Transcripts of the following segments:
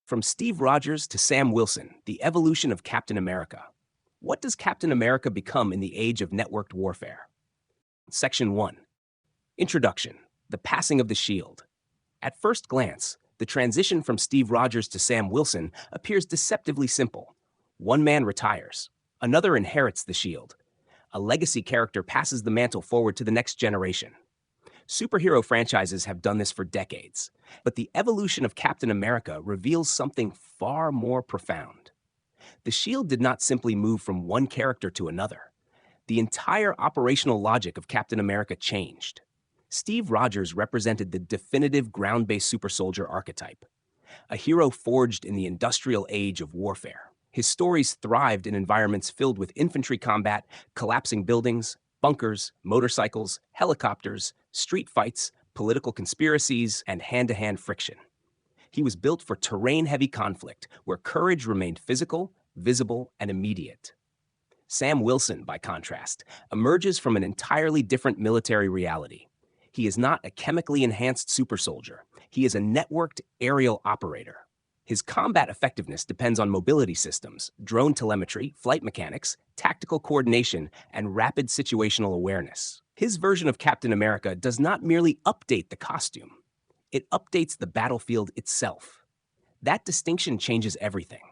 From Steve Rogers to Sam Wilson, the evolution of Captain America. What does Captain America become in the age of networked warfare? Section 1. Introduction. The passing of the shield. At first glance, the transition from Steve Rogers to Sam Wilson appears deceptively simple. One man retires. Another inherits the shield. A legacy character passes the mantle forward to the next generation. Superhero franchises have done this for decades, but the evolution of Captain America reveals something far more profound. The shield did not simply move from one character to another. The entire operational logic of Captain America changed. Steve Rogers represented the definitive ground-based super soldier archetype, a hero forged in the industrial age of warfare. His stories thrived in environments filled with infantry combat, collapsing buildings, bunkers, motorcycles, helicopters, street fights, political conspiracies, and hand-to-hand friction. He was built for terrain-heavy conflict, where courage remained physical, visible, and immediate. Sam Wilson, by contrast, emerges from an entirely different military reality. He is not a chemically enhanced super soldier. He is a networked aerial operator. His combat effectiveness depends on mobility systems, drone telemetry, flight mechanics, tactical coordination, and rapid situational awareness. His version of Captain America does not merely update the costume. It updates the battlefield itself. That distinction changes everything.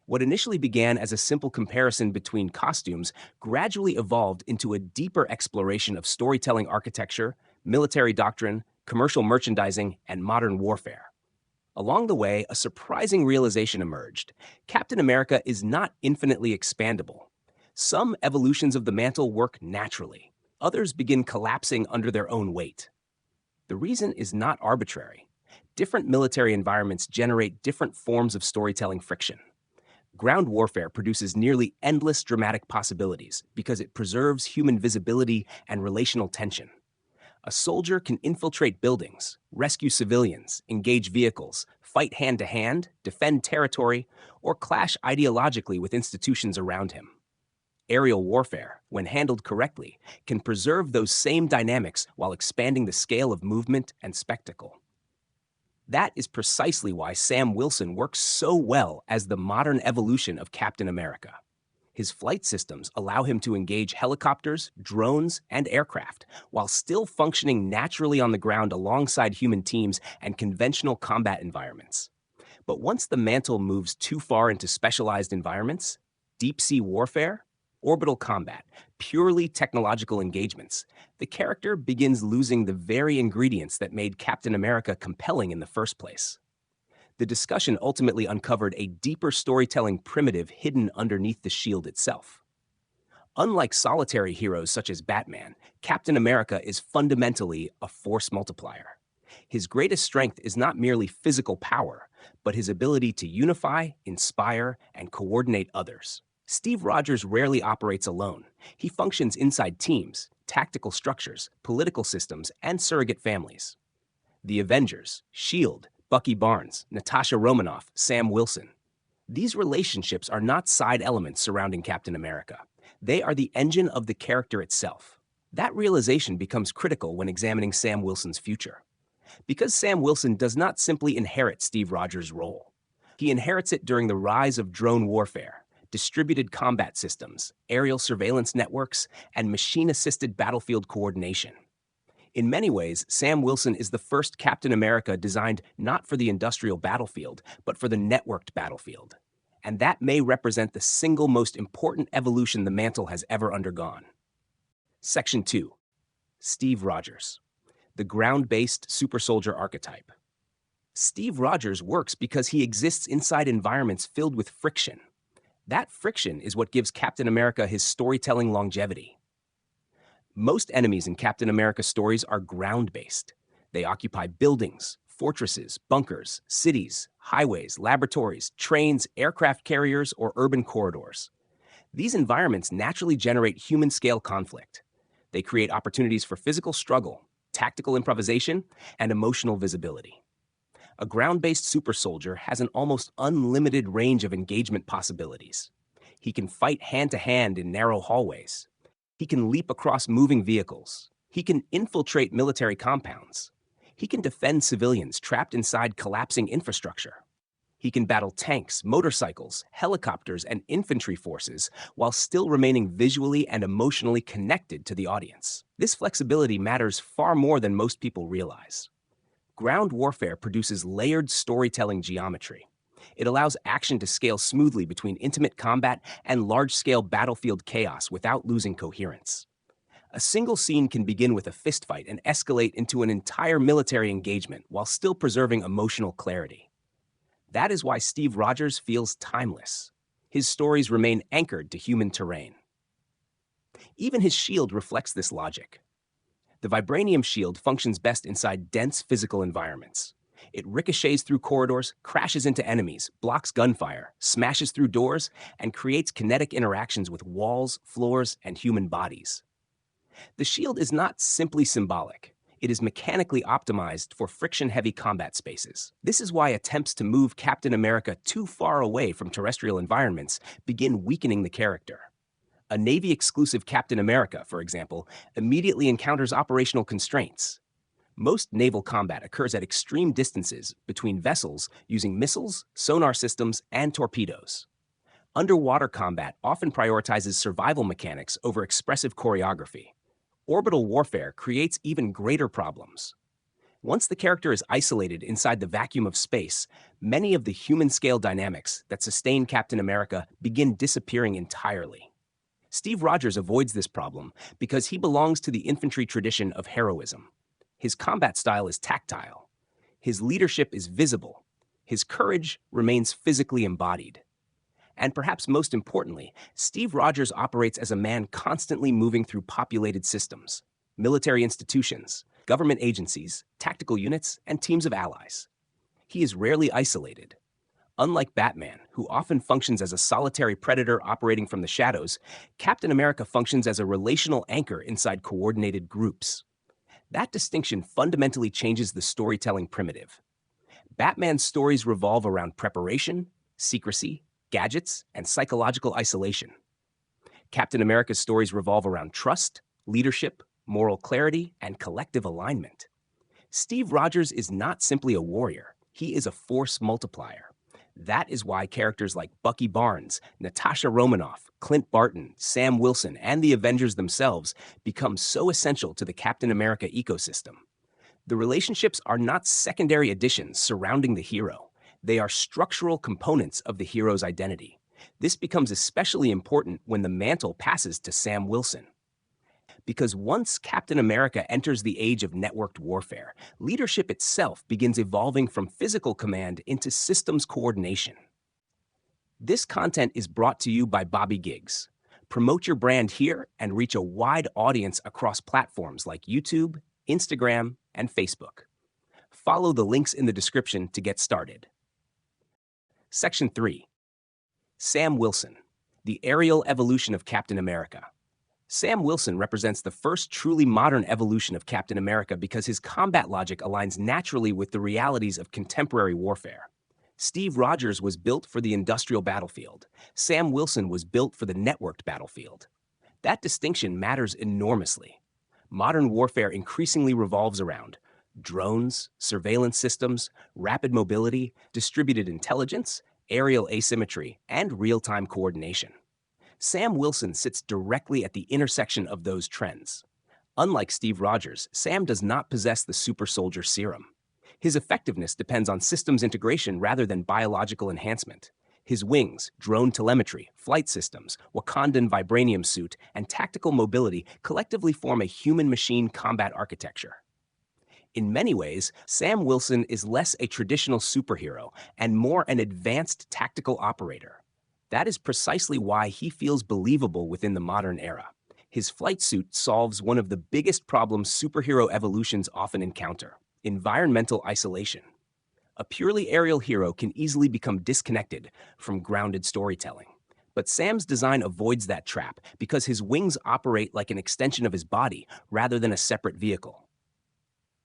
What initially began as a simple comparison between costumes gradually evolved into a deeper exploration of storytelling architecture, military doctrine, commercial merchandising, and modern warfare. Along the way, a surprising realization emerged. Captain America is not infinitely expandable. Some evolutions of the mantle work naturally. Others begin collapsing under their own weight. The reason is not arbitrary. Different military environments generate different forms of storytelling friction. Ground warfare produces nearly endless dramatic possibilities because it preserves human visibility and relational tension. A soldier can infiltrate buildings, rescue civilians, engage vehicles, fight hand-to-hand, defend territory, or clash ideologically with institutions around him. Aerial warfare, when handled correctly, can preserve those same dynamics while expanding the scale of movement and spectacle. That is precisely why Sam Wilson works so well as the modern evolution of Captain America. His flight systems allow him to engage helicopters, drones, and aircraft, while still functioning naturally on the ground alongside human teams and conventional combat environments. But once the mantle moves too far into specialized environments, deep-sea warfare, orbital combat, purely technological engagements, the character begins losing the very ingredients that made Captain America compelling in the first place. The discussion ultimately uncovered a deeper storytelling primitive hidden underneath the shield itself. Unlike solitary heroes such as Batman, Captain America is fundamentally a force multiplier. His greatest strength is not merely physical power, but his ability to unify, inspire, and coordinate others. Steve Rogers rarely operates alone. He functions inside teams, tactical structures, political systems, and surrogate families. The Avengers, S.H.I.E.L.D., Bucky Barnes, Natasha Romanoff, Sam Wilson. These relationships are not side elements surrounding Captain America. They are the engine of the character itself. That realization becomes critical when examining Sam Wilson's future. Because Sam Wilson does not simply inherit Steve Rogers' role. He inherits it during the rise of drone warfare, distributed combat systems, aerial surveillance networks, and machine-assisted battlefield coordination. In many ways, Sam Wilson is the first Captain America designed not for the industrial battlefield, but for the networked battlefield. And that may represent the single most important evolution the mantle has ever undergone. Section 2. Steve Rogers, the ground-based super soldier archetype. Steve Rogers works because he exists inside environments filled with friction. That friction is what gives Captain America his storytelling longevity. Most enemies in Captain America stories are ground-based. They occupy buildings, fortresses, bunkers, cities, highways, laboratories, trains, aircraft carriers, or urban corridors. These environments naturally generate human-scale conflict. They create opportunities for physical struggle, tactical improvisation, and emotional visibility. A ground-based super soldier has an almost unlimited range of engagement possibilities. He can fight hand-to-hand in narrow hallways. He can leap across moving vehicles. He can infiltrate military compounds. He can defend civilians trapped inside collapsing infrastructure. He can battle tanks, motorcycles, helicopters, and infantry forces while still remaining visually and emotionally connected to the audience. This flexibility matters far more than most people realize. Ground warfare produces layered storytelling geometry. It allows action to scale smoothly between intimate combat and large-scale battlefield chaos without losing coherence. A single scene can begin with a fistfight and escalate into an entire military engagement while still preserving emotional clarity. That is why Steve Rogers feels timeless. His stories remain anchored to human terrain. Even his shield reflects this logic. The vibranium shield functions best inside dense physical environments. It ricochets through corridors, crashes into enemies, blocks gunfire, smashes through doors, and creates kinetic interactions with walls, floors, and human bodies. The shield is not simply symbolic. It is mechanically optimized for friction-heavy combat spaces. This is why attempts to move Captain America too far away from terrestrial environments begin weakening the character. A Navy-exclusive Captain America, for example, immediately encounters operational constraints. Most naval combat occurs at extreme distances between vessels using missiles, sonar systems, and torpedoes. Underwater combat often prioritizes survival mechanics over expressive choreography. Orbital warfare creates even greater problems. Once the character is isolated inside the vacuum of space, many of the human-scale dynamics that sustain Captain America begin disappearing entirely. Steve Rogers avoids this problem because he belongs to the infantry tradition of heroism. His combat style is tactile. His leadership is visible. His courage remains physically embodied. And perhaps most importantly, Steve Rogers operates as a man constantly moving through populated systems, military institutions, government agencies, tactical units, and teams of allies. He is rarely isolated. Unlike Batman, who often functions as a solitary predator operating from the shadows, Captain America functions as a relational anchor inside coordinated groups. That distinction fundamentally changes the storytelling primitive. Batman's stories revolve around preparation, secrecy, gadgets, and psychological isolation. Captain America's stories revolve around trust, leadership, moral clarity, and collective alignment. Steve Rogers is not simply a warrior, he is a force multiplier. That is why characters like Bucky Barnes, Natasha Romanoff, Clint Barton, Sam Wilson, and the Avengers themselves become so essential to the Captain America ecosystem. The relationships are not secondary additions surrounding the hero. They are structural components of the hero's identity. This becomes especially important when the mantle passes to Sam Wilson. Because once Captain America enters the age of networked warfare, leadership itself begins evolving from physical command into systems coordination. This content is brought to you by Bobby Giggs. Promote your brand here and reach a wide audience across platforms like YouTube, Instagram, and Facebook. Follow the links in the description to get started. Section 3. Sam Wilson, the aerial evolution of Captain America. Sam Wilson represents the first truly modern evolution of Captain America because his combat logic aligns naturally with the realities of contemporary warfare. Steve Rogers was built for the industrial battlefield. Sam Wilson was built for the networked battlefield. That distinction matters enormously. Modern warfare increasingly revolves around drones, surveillance systems, rapid mobility, distributed intelligence, aerial asymmetry, and real-time coordination. Sam Wilson sits directly at the intersection of those trends. Unlike Steve Rogers, Sam does not possess the super soldier serum. His effectiveness depends on systems integration rather than biological enhancement. His wings, drone telemetry, flight systems, Wakandan vibranium suit, and tactical mobility collectively form a human-machine combat architecture. In many ways, Sam Wilson is less a traditional superhero and more an advanced tactical operator. That is precisely why he feels believable within the modern era. His flight suit solves one of the biggest problems superhero evolutions often encounter: environmental isolation. A purely aerial hero can easily become disconnected from grounded storytelling. But Sam's design avoids that trap because his wings operate like an extension of his body rather than a separate vehicle.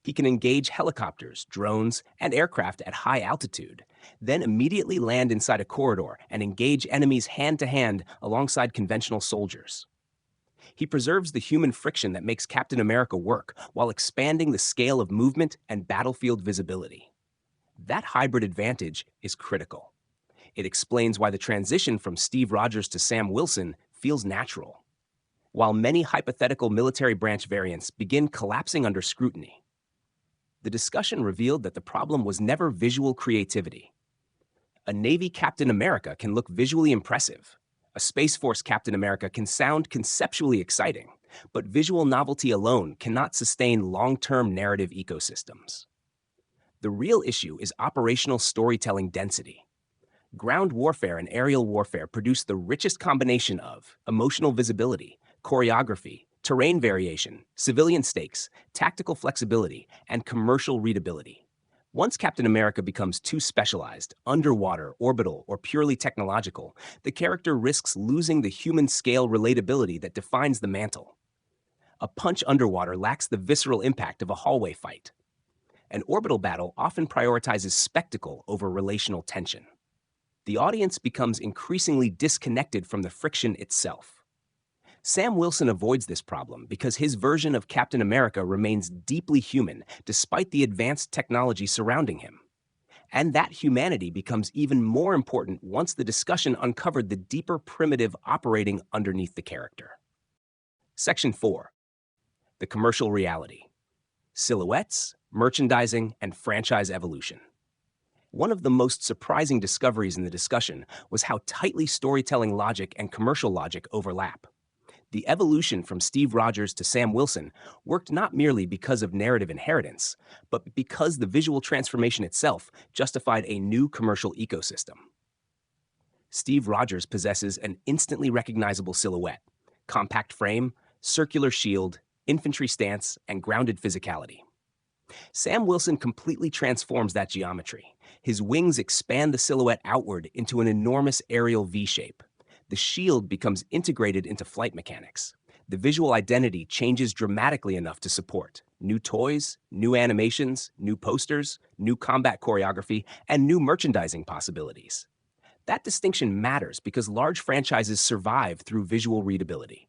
He can engage helicopters, drones, and aircraft at high altitude, then immediately land inside a corridor and engage enemies hand-to-hand alongside conventional soldiers. He preserves the human friction that makes Captain America work while expanding the scale of movement and battlefield visibility. That hybrid advantage is critical. It explains why the transition from Steve Rogers to Sam Wilson feels natural, while many hypothetical military branch variants begin collapsing under scrutiny. The discussion revealed that the problem was never visual creativity. A Navy Captain America can look visually impressive. A Space Force Captain America can sound conceptually exciting, but visual novelty alone cannot sustain long-term narrative ecosystems. The real issue is operational storytelling density. Ground warfare and aerial warfare produce the richest combination of emotional visibility, choreography, terrain variation, civilian stakes, tactical flexibility, and commercial readability. Once Captain America becomes too specialized, underwater, orbital, or purely technological, the character risks losing the human-scale relatability that defines the mantle. A punch underwater lacks the visceral impact of a hallway fight. An orbital battle often prioritizes spectacle over relational tension. The audience becomes increasingly disconnected from the friction itself. Sam Wilson avoids this problem because his version of Captain America remains deeply human despite the advanced technology surrounding him. And that humanity becomes even more important once the discussion uncovered the deeper primitive operating underneath the character. Section 4. The commercial reality. Silhouettes, merchandising, and franchise evolution. One of the most surprising discoveries in the discussion was how tightly storytelling logic and commercial logic overlap. The evolution from Steve Rogers to Sam Wilson worked not merely because of narrative inheritance, but because the visual transformation itself justified a new commercial ecosystem. Steve Rogers possesses an instantly recognizable silhouette, compact frame, circular shield, infantry stance, and grounded physicality. Sam Wilson completely transforms that geometry. His wings expand the silhouette outward into an enormous aerial V-shape. The shield becomes integrated into flight mechanics. The visual identity changes dramatically enough to support new toys, new animations, new posters, new combat choreography, and new merchandising possibilities. That distinction matters because large franchises survive through visual readability.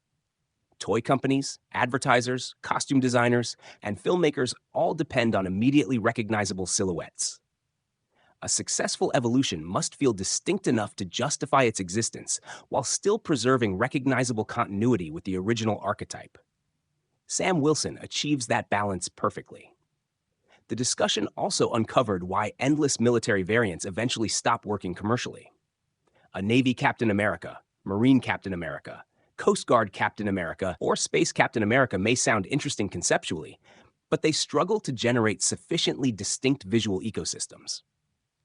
Toy companies, advertisers, costume designers, and filmmakers all depend on immediately recognizable silhouettes. A successful evolution must feel distinct enough to justify its existence while still preserving recognizable continuity with the original archetype. Sam Wilson achieves that balance perfectly. The discussion also uncovered why endless military variants eventually stop working commercially. A Navy Captain America, Marine Captain America, Coast Guard Captain America, or Space Captain America may sound interesting conceptually, but they struggle to generate sufficiently distinct visual ecosystems.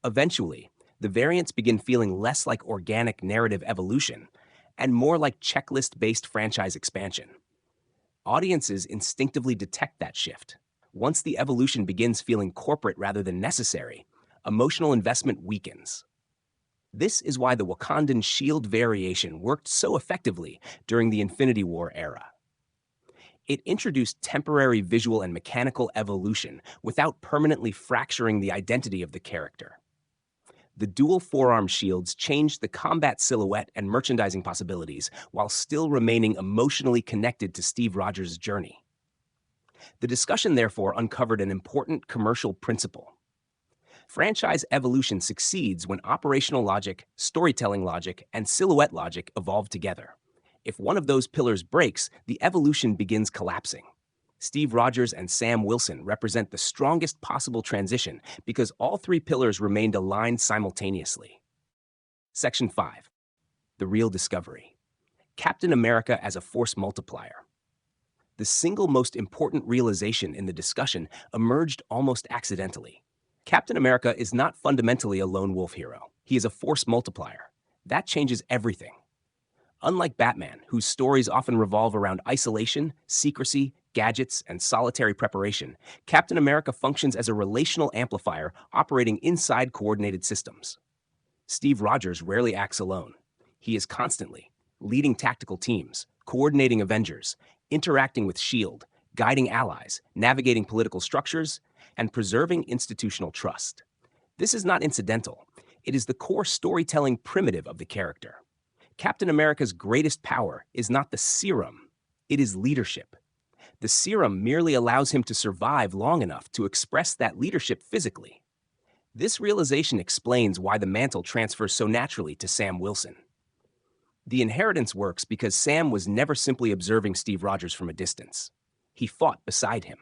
Eventually, the variants begin feeling less like organic narrative evolution and more like checklist-based franchise expansion. Audiences instinctively detect that shift. Once the evolution begins feeling corporate rather than necessary, emotional investment weakens. This is why the Wakandan shield variation worked so effectively during the Infinity War era. It introduced temporary visual and mechanical evolution without permanently fracturing the identity of the character. The dual forearm shields changed the combat silhouette and merchandising possibilities while still remaining emotionally connected to Steve Rogers' journey. The discussion therefore uncovered an important commercial principle. Franchise evolution succeeds when operational logic, storytelling logic, and silhouette logic evolve together. If one of those pillars breaks, the evolution begins collapsing. Steve Rogers and Sam Wilson represent the strongest possible transition because all three pillars remained aligned simultaneously. Section 5. The real discovery. Captain America as a force multiplier. The single most important realization in the discussion emerged almost accidentally. Captain America is not fundamentally a lone wolf hero. He is a force multiplier. That changes everything. Unlike Batman, whose stories often revolve around isolation, secrecy, gadgets, and solitary preparation, Captain America functions as a relational amplifier operating inside coordinated systems. Steve Rogers rarely acts alone. He is constantly leading tactical teams, coordinating Avengers, interacting with S.H.I.E.L.D., guiding allies, navigating political structures, and preserving institutional trust. This is not incidental. It is the core storytelling primitive of the character. Captain America's greatest power is not the serum, it is leadership. The serum merely allows him to survive long enough to express that leadership physically. This realization explains why the mantle transfers so naturally to Sam Wilson. The inheritance works because Sam was never simply observing Steve Rogers from a distance. He fought beside him.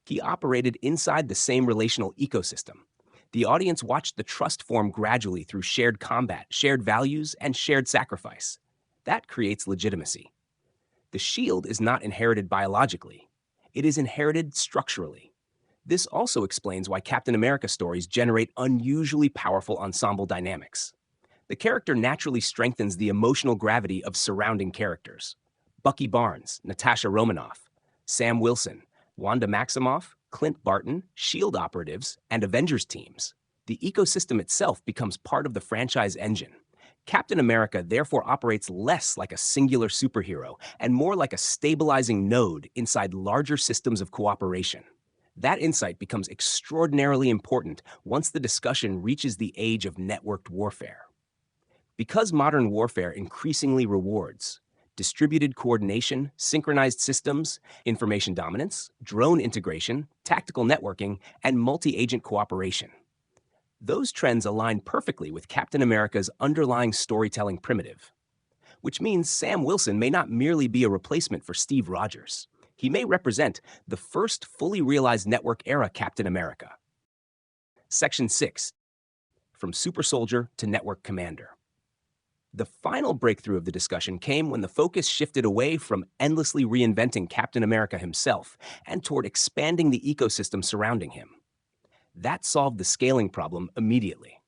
He operated inside the same relational ecosystem. The audience watched the trust form gradually through shared combat, shared values, and shared sacrifice. That creates legitimacy. The shield is not inherited biologically. It is inherited structurally. This also explains why Captain America stories generate unusually powerful ensemble dynamics. The character naturally strengthens the emotional gravity of surrounding characters. Bucky Barnes, Natasha Romanoff, Sam Wilson, Wanda Maximoff, Clint Barton, SHIELD operatives, and Avengers teams. The ecosystem itself becomes part of the franchise engine. Captain America therefore operates less like a singular superhero and more like a stabilizing node inside larger systems of cooperation. That insight becomes extraordinarily important once the discussion reaches the age of networked warfare. Because modern warfare increasingly rewards distributed coordination, synchronized systems, information dominance, drone integration, tactical networking, and multi-agent cooperation. Those trends align perfectly with Captain America's underlying storytelling primitive, which means Sam Wilson may not merely be a replacement for Steve Rogers. He may represent the first fully realized network-era Captain America. Section 6. From Super Soldier to Network Commander. The final breakthrough of the discussion came when the focus shifted away from endlessly reinventing Captain America himself and toward expanding the ecosystem surrounding him. That solved the scaling problem immediately.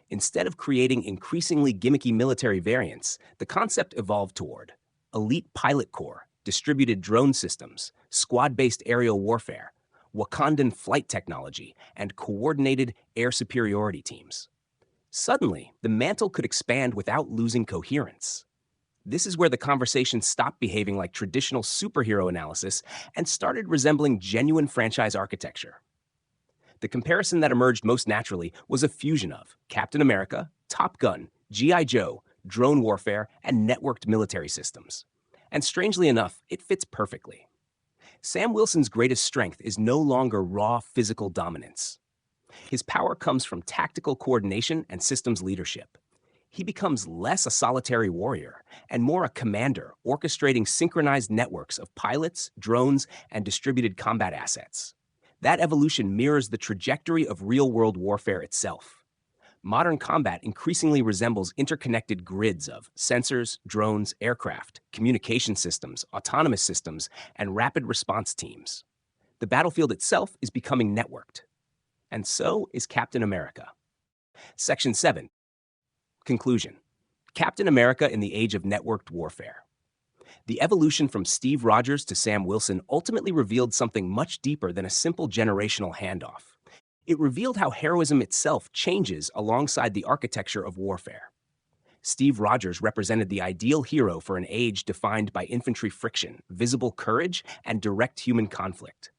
Instead of creating increasingly gimmicky military variants, the concept evolved toward elite pilot corps, distributed drone systems, squad-based aerial warfare, Wakandan flight technology, and coordinated air superiority teams. Suddenly, the mantle could expand without losing coherence. This is where the conversation stopped behaving like traditional superhero analysis and started resembling genuine franchise architecture. The comparison that emerged most naturally was a fusion of Captain America, Top Gun, G.I. Joe, drone warfare, and networked military systems. And strangely enough, it fits perfectly. Sam Wilson's greatest strength is no longer raw physical dominance. His power comes from tactical coordination and systems leadership. He becomes less a solitary warrior and more a commander, orchestrating synchronized networks of pilots, drones, and distributed combat assets. That evolution mirrors the trajectory of real-world warfare itself. Modern combat increasingly resembles interconnected grids of sensors, drones, aircraft, communication systems, autonomous systems, and rapid response teams. The battlefield itself is becoming networked. And so is Captain America. Section 7. Conclusion. Captain America in the Age of Networked Warfare. The evolution from Steve Rogers to Sam Wilson ultimately revealed something much deeper than a simple generational handoff. It revealed how heroism itself changes alongside the architecture of warfare. Steve Rogers represented the ideal hero for an age defined by infantry friction, visible courage, and direct human conflict.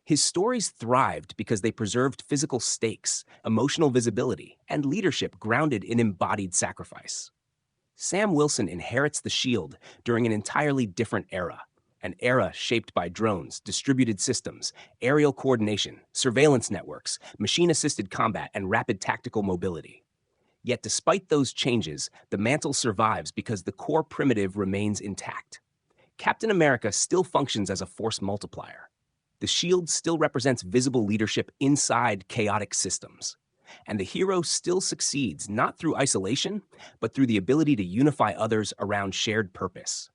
His stories thrived because they preserved physical stakes, emotional visibility, and leadership grounded in embodied sacrifice. Sam Wilson inherits the shield during an entirely different era, an era shaped by drones, distributed systems, aerial coordination, surveillance networks, machine-assisted combat, and rapid tactical mobility. Yet despite those changes, the mantle survives because the core primitive remains intact. Captain America still functions as a force multiplier. The shield still represents visible leadership inside chaotic systems. And the hero still succeeds not through isolation, but through the ability to unify others around shared purpose.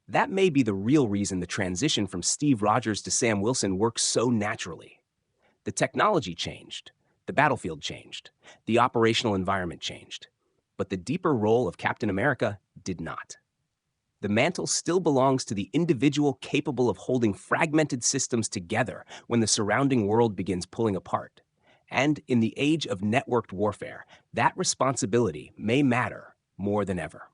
That may be the real reason the transition from Steve Rogers to Sam Wilson works so naturally. The technology changed, the battlefield changed, the operational environment changed, but the deeper role of Captain America did not. The mantle still belongs to the individual capable of holding fragmented systems together when the surrounding world begins pulling apart. And in the age of networked warfare, that responsibility may matter more than ever.